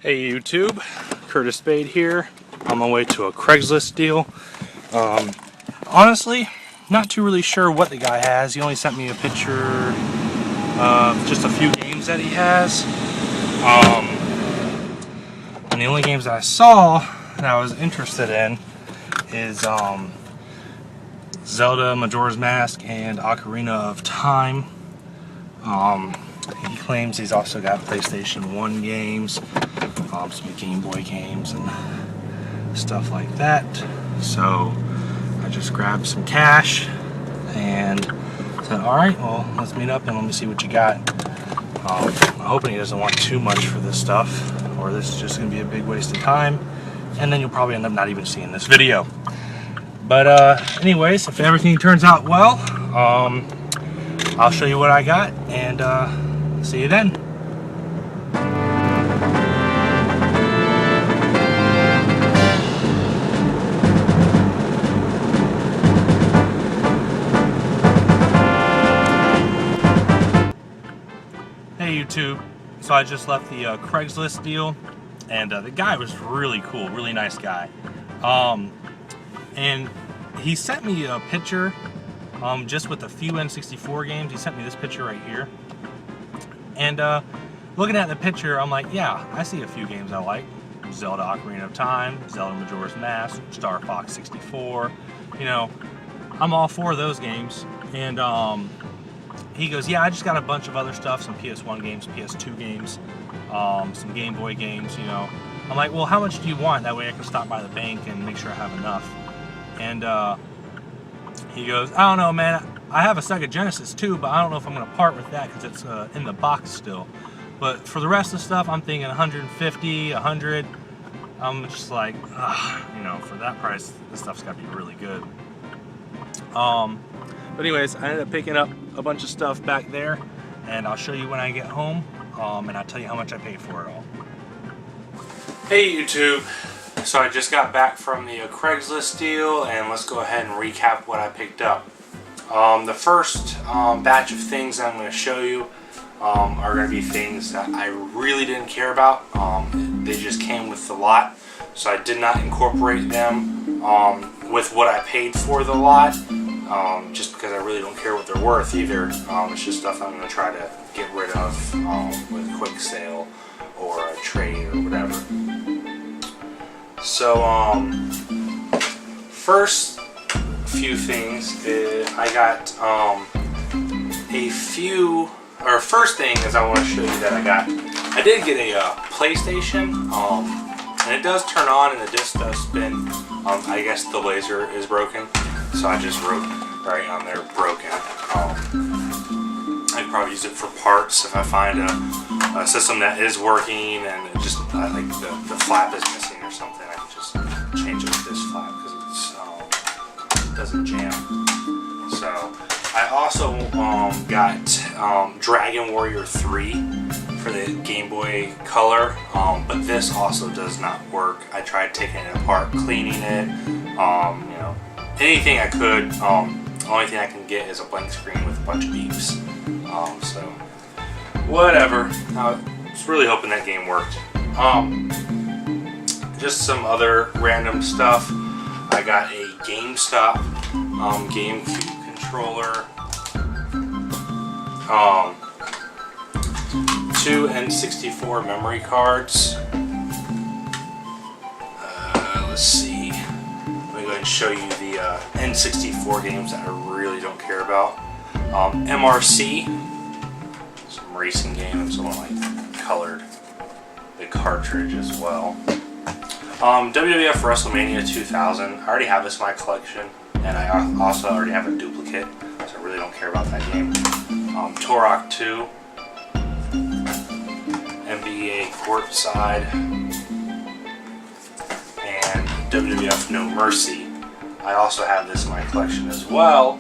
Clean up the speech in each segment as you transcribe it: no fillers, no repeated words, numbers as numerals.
Hey YouTube, Curtis Spade here, on my way to a Craigslist deal. Honestly, not too really sure what the guy has. He only sent me a picture of just a few games that he has. And the only games that I saw that I was interested in is Zelda Majora's Mask and Ocarina of Time. He claims he's also got PlayStation 1 games, some Game Boy games and stuff like that. So I just grabbed some cash and said, alright, well, let's meet up and let me see what you got. I'm hoping he doesn't want too much for this stuff, or this is just going to be a big waste of time, and then you'll probably end up not even seeing this video. But anyways, if everything turns out well, I'll show you what I got, and see you then. Hey YouTube, so I just left the Craigslist deal, and the guy was really cool, really nice guy. And he sent me a picture just with a few N64 games. He sent me this picture right here. And looking at the picture, I'm like, yeah, I see a few games I like. Zelda Ocarina of Time, Zelda Majora's Mask, Star Fox 64. You know, I'm all for those games. And he goes, yeah, I just got a bunch of other stuff, some PS1 games, PS2 games, some Game Boy games, you know. I'm like, well, how much do you want? That way I can stop by the bank and make sure I have enough. And he goes, I don't know, man. I have a Sega Genesis too, but I don't know if I'm going to part with that because it's in the box still. But for the rest of the stuff, I'm thinking 150, 100. I'm just like, you know, for that price, this stuff's got to be really good. But anyways, I ended up picking up a bunch of stuff back there, and I'll show you when I get home, and I'll tell you how much I paid for it all. Hey YouTube, so I just got back from the Craigslist deal, and let's go ahead and recap what I picked up. The first batch of things I'm going to show you are going to be things that I really didn't care about. They just came with the lot, so I did not incorporate them with what I paid for the lot, just because I really don't care what they're worth either. It's just stuff I'm going to try to get rid of with a quick sale or a trade or whatever. So, first few things, I got first thing is I want to show you that I did get a PlayStation, and it does turn on and the disc does spin. I guess the laser is broken, so I just wrote right on there, broken. I'd probably use it for parts if I find a system that is working and it just like the flap is missing or something. I can just change it with this flap because it doesn't jam. So I also got Dragon Warrior 3 for the Game Boy Color, but this also does not work. I tried taking it apart, cleaning it, you know, anything I could. The only thing I can get is a blank screen with a bunch of beeps. So whatever. I was really hoping that game worked. Just some other random stuff. I got a GameStop GameCube controller. 2 N64 memory cards. Let's see. Let me go ahead and show you the N64 games that I really don't care about. MRC, some racing games. I want like colored the cartridge as well. WWF WrestleMania 2000. I already have this in my collection, and I also already have a duplicate, so I really don't care about that game. Turok 2, NBA Courtside, and WWF No Mercy. I also have this in my collection as well,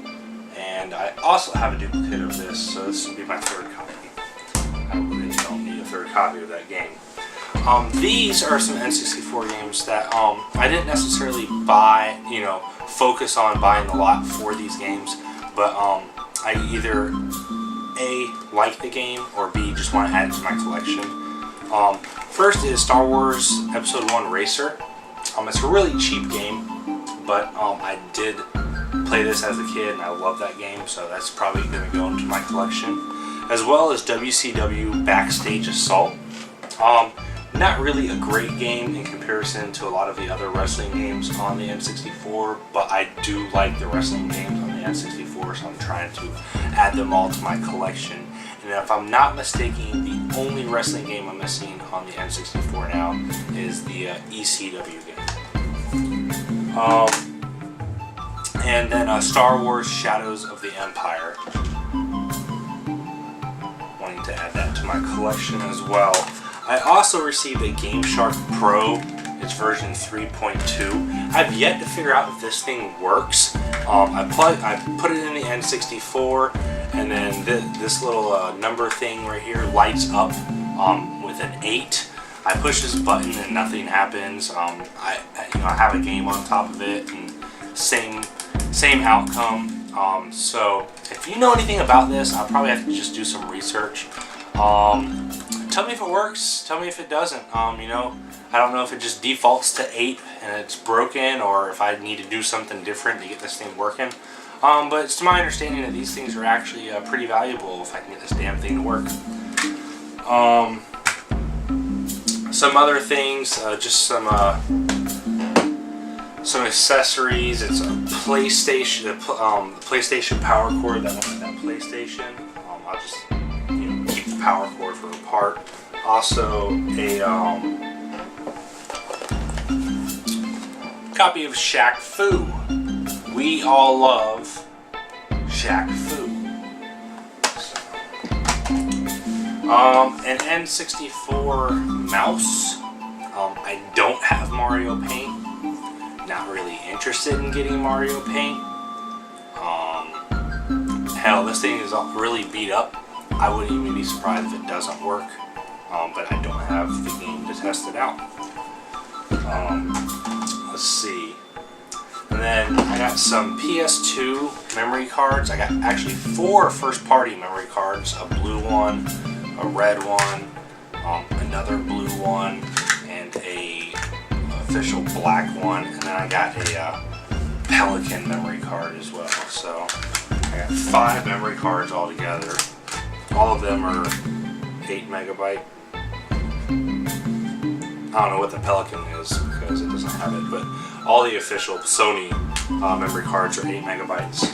and I also have a duplicate of this, so this will be my third copy. I really don't need a third copy of that game. These are some N64 games that I didn't necessarily buy, you know, focus on buying the lot for these games, but I either A, like the game, or B, just want to add it to my collection. First is Star Wars Episode 1 Racer. It's a really cheap game, but I did play this as a kid and I love that game, so that's probably going to go into my collection. As well as WCW Backstage Assault. Not really a great game in comparison to a lot of the other wrestling games on the N64, but I do like the wrestling games on the N64, so I'm trying to add them all to my collection. And if I'm not mistaken, the only wrestling game I'm missing on the N64 now is the ECW game. And then Star Wars Shadows of the Empire. Wanting to add that to my collection as well. I also received a GameShark Pro. It's version 3.2. I've yet to figure out if this thing works. I put it in the N64, and then this little number thing right here lights up with an 8. I push this button and nothing happens. I have a game on top of it, and same outcome. So if you know anything about this, I'll probably have to just do some research. Tell me if it works. Tell me if it doesn't. I don't know if it just defaults to 8 and it's broken, or if I need to do something different to get this thing working. But it's to my understanding that these things are actually pretty valuable if I can get this damn thing to work. Some other things, just some accessories. It's a PlayStation, the PlayStation power cord that went with that PlayStation. I'll just keep the power cord for a part. Also a copy of Shaq Fu. We all love Shaq Fu. An N64 mouse. I don't have Mario Paint. Not really interested in getting Mario Paint. Hell, this thing is really beat up. I wouldn't even be surprised if it doesn't work. But I don't have the game to test it out. Let's see. And then I got some PS2 memory cards. I got actually 4 first-party memory cards. A blue one, a red one, another blue one, and a official black one. And then I got a Pelican memory card as well. So I got 5 memory cards altogether. All of them are 8 megabyte. I don't know what the Pelican is because it doesn't have it, but all the official Sony memory cards are 8 megabytes.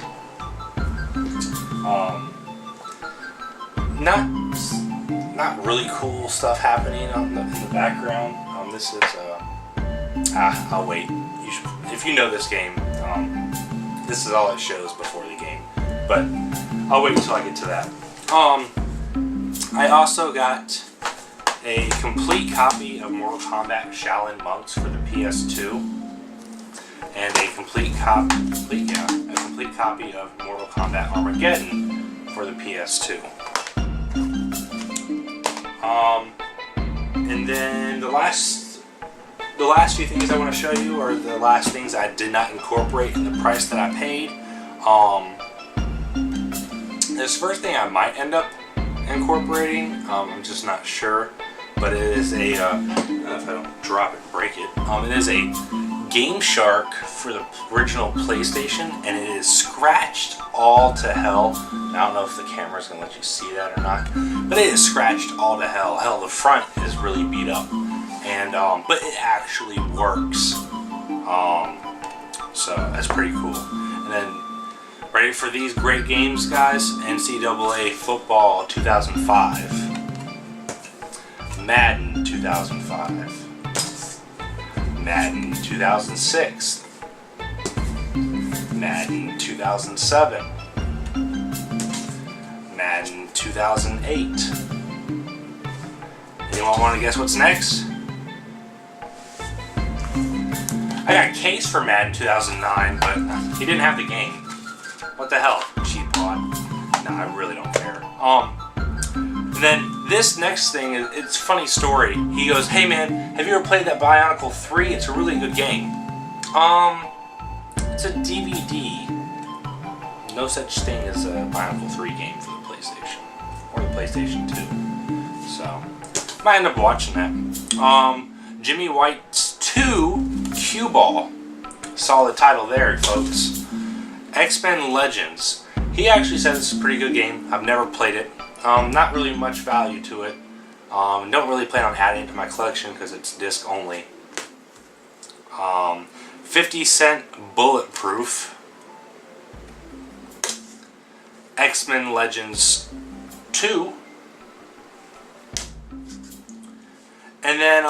Not really cool stuff happening in the background. This is I'll wait. If you know this game, this is all it shows before the game, but I'll wait until I get to that. I also got a complete copy of Mortal Kombat Shaolin Monks for the PS2, and a complete copy of Mortal Kombat Armageddon for the PS2. And then the last few things I want to show you are the last things I did not incorporate in the price that I paid. This first thing I might end up incorporating, I'm just not sure, but it is a, if I don't drop it, break it, it is a GameShark for the original PlayStation, and it is scratched all to hell. I don't know if the camera's going to let you see that or not, but it is scratched all to hell. Hell, the front is really beat up, and but it actually works, so that's pretty cool. And then, ready for these great games, guys? NCAA Football 2005, Madden 2005, Madden 2006, Madden 2007, Madden 2008. Anyone want to guess what's next? I got a case for Madden 2009, but he didn't have the game. What the hell? Cheap pod. Nah, I really don't care. And then this next thing, it's a funny story. He goes, "Hey man, have you ever played that Bionicle 3? It's a really good game." It's a DVD. No such thing as a Bionicle 3 game for the PlayStation. Or the PlayStation 2. So, Might end up watching that. Jimmy White's 2 Cue Ball. Solid title there, folks. X-Men Legends. He actually says it's a pretty good game. I've never played it. Not really much value to it. Don't really plan on adding it to my collection because it's disc only. 50-cent Bulletproof. X-Men Legends 2. And then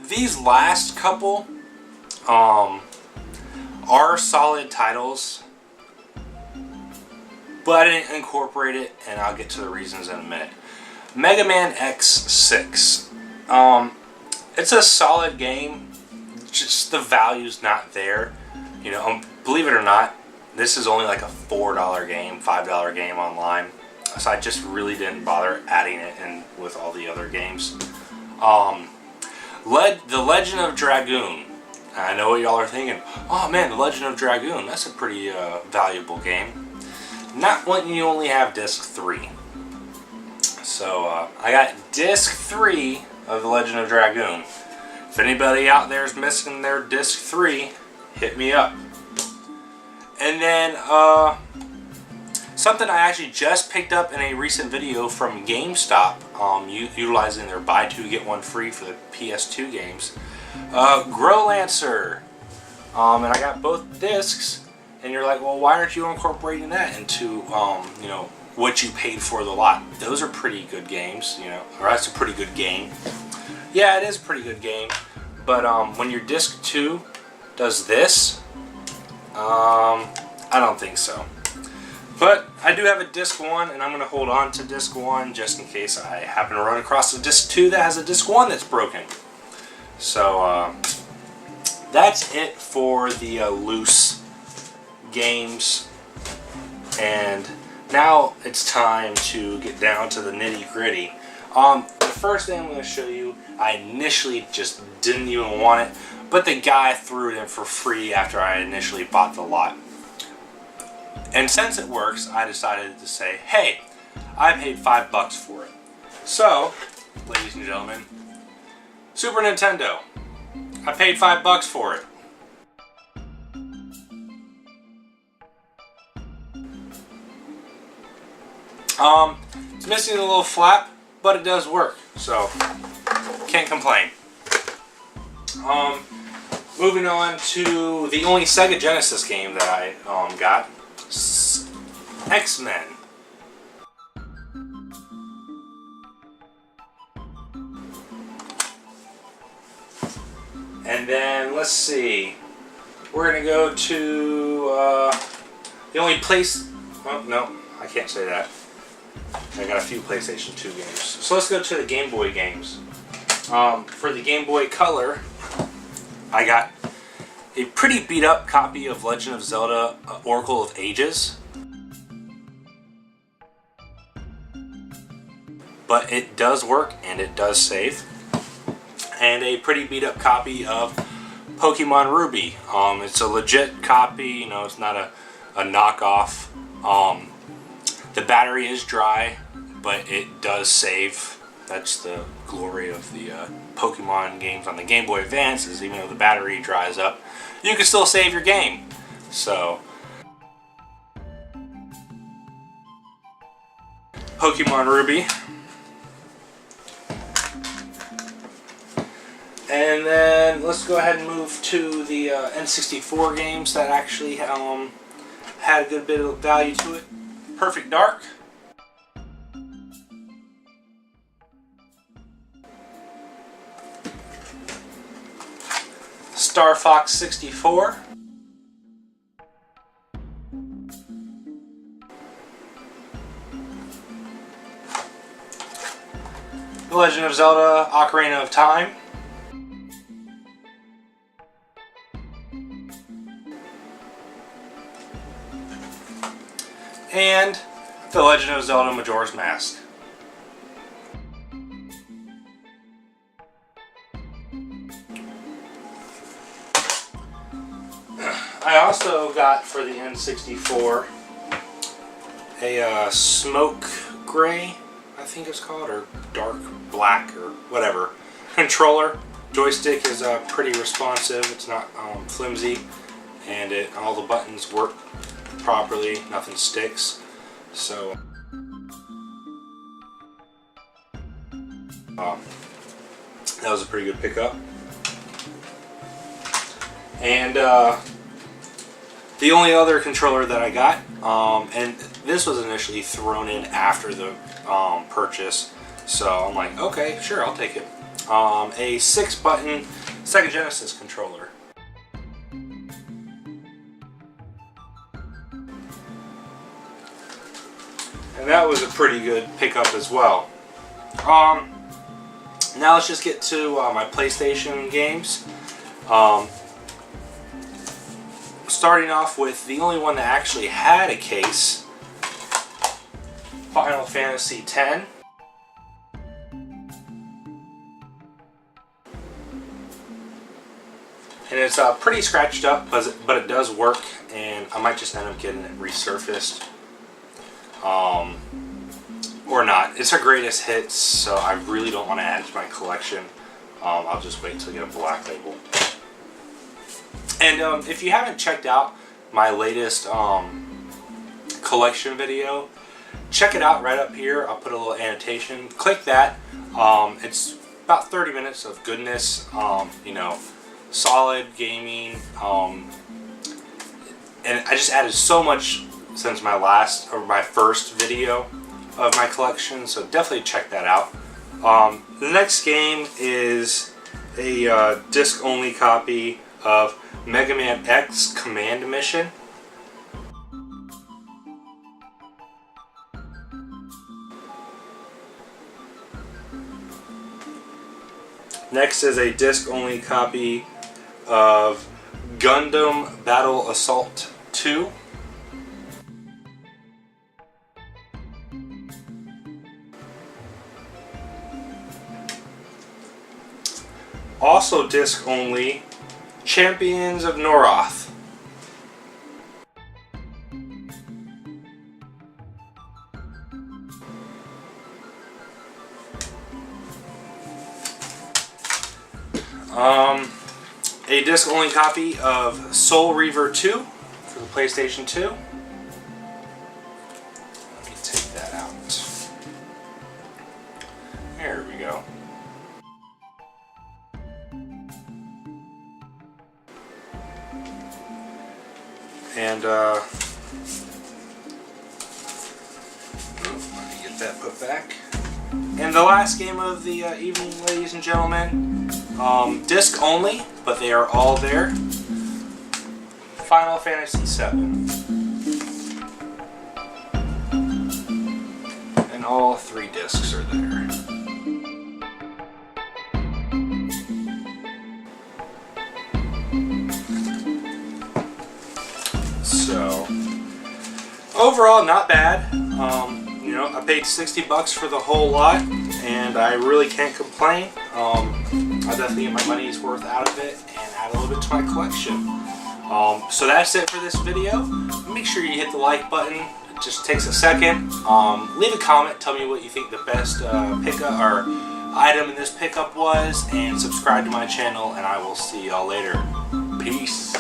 these last couple are solid titles, but I didn't incorporate it, and I'll get to the reasons in a minute. Mega Man X6. It's a solid game, just the value's not there. You know, believe it or not, this is only like a $4 game, $5 game online. So I just really didn't bother adding it in with all the other games. The Legend of Dragoon. I know what y'all are thinking. Oh man, The Legend of Dragoon. That's a pretty valuable game. Not when you only have disc 3. So I got disc 3 of The Legend of Dragoon. If anybody out there is missing their disc 3, hit me up. And then something I actually just picked up in a recent video from GameStop, utilizing their buy 2 get 1 free for the PS2 games. Growlancer. And I got both discs. And you're like, well, why aren't you incorporating that into, you know, what you paid for the lot? Those are pretty good games, you know, or that's a pretty good game. Yeah, it is a pretty good game. But when your disc 2 does this, I don't think so. But I do have a disc 1, and I'm going to hold on to disc 1 just in case I happen to run across a disc 2 that has a disc 1 that's broken. So that's it for the loose games. And now it's time to get down to the nitty gritty. The first thing I'm going to show you, I initially just didn't even want it, but the guy threw it in for free after I initially bought the lot. And since it works, I decided to say, hey, I paid $5 for it. So, ladies and gentlemen, Super Nintendo. I paid $5 for it. It's missing a little flap, but it does work, so can't complain. Moving on to the only Sega Genesis game that I got, X-Men. And then let's see, we're gonna go to the only place. Oh no, I can't say that. I got a few PlayStation 2 games. So let's go to the Game Boy games. For the Game Boy Color, I got a pretty beat up copy of Legend of Zelda Oracle of Ages. But it does work and it does save. And a pretty beat up copy of Pokemon Ruby. It's a legit copy, you know, it's not a knockoff. The battery is dry, but it does save. That's the glory of the Pokemon games on the Game Boy Advance, is even though the battery dries up, you can still save your game. So, Pokemon Ruby. And then let's go ahead and move to the N64 games that actually had a good bit of value to it. Perfect Dark. Star Fox 64. The Legend of Zelda Ocarina of Time. And The Legend of Zelda Majora's Mask. I also got for the N64 a Smoke Gray, I think it's called, or dark black or whatever controller. Joystick is pretty responsive. It's not flimsy, and all the buttons work properly. Nothing sticks. So that was a pretty good pickup. And the only other controller that I got, and this was initially thrown in after the purchase, so I'm like, okay, sure, I'll take it. A 6-button Sega Genesis controller. And that was a pretty good pickup as well. Now let's just get to my PlayStation games. Starting off with the only one that actually had a case, Final Fantasy X. And it's pretty scratched up, but it does work, and I might just end up getting it resurfaced. Or not. It's our greatest hits, so I really don't want to add it to my collection. I'll just wait until I get a black label. And if you haven't checked out my latest collection video, check it out right up here. I'll put a little annotation. Click that. It's about 30 minutes of goodness. You know, solid gaming. And I just added so much since my first video of my collection, so definitely check that out. The next game is a disc-only copy of Mega Man X Command Mission. Next is a disc-only copy of Gundam Battle Assault 2. Also disc only, Champions of Noroth. A disc only copy of Soul Reaver 2 for the PlayStation 2. Let me take that out. There we go. And let me get that put back. And the last game of the evening, ladies and gentlemen, disc only, but they are all there. Final Fantasy VII. And all 3 discs are there. So, overall, not bad. You know, I paid $60 for the whole lot, and I really can't complain. I'll definitely get my money's worth out of it and add a little bit to my collection. So that's it for this video. Make sure you hit the like button. It just takes a second. Leave a comment. Tell me what you think the best pickup or item in this pickup was, and subscribe to my channel, and I will see y'all later. Peace.